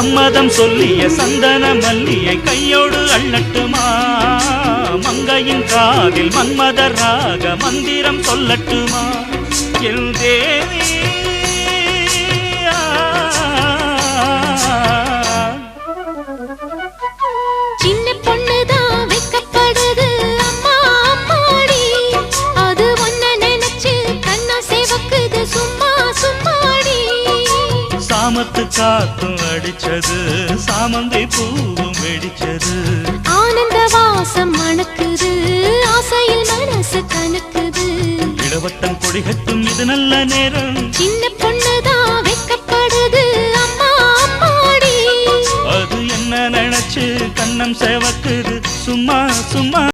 சம்மதம் சொல்லிய சந்தன மல்லியை கையோடு அள்ளட்டுமா? மங்கையின் காதில் மன்மதராக மந்திரம் சொல்லட்டுமா? என் தேவி சின்ன பொண்ணுதான் வெக்கப்படுது அம்மா அம்மாடி, அது ஒன்ன நினைச்சு கண்ணா சேவக்குது சும்மா சும்மாடி. சாமத்து காத்தும் அடிச்சது சாமந்தி பூவும் வெடிச்சது, ஆனந்த வாசம் மணக்குது ஆசையில் மனசு கணக்குது. இடவட்டம் கொடிகட்டும் இது நல்ல நேரம், சின்ன பொண்ணுதான் வெக்கப்படுது அம்மா அம்மாடி, அது என்ன நினைச்சு கண்ணம் சேவக்குது சும்மா சும்மா.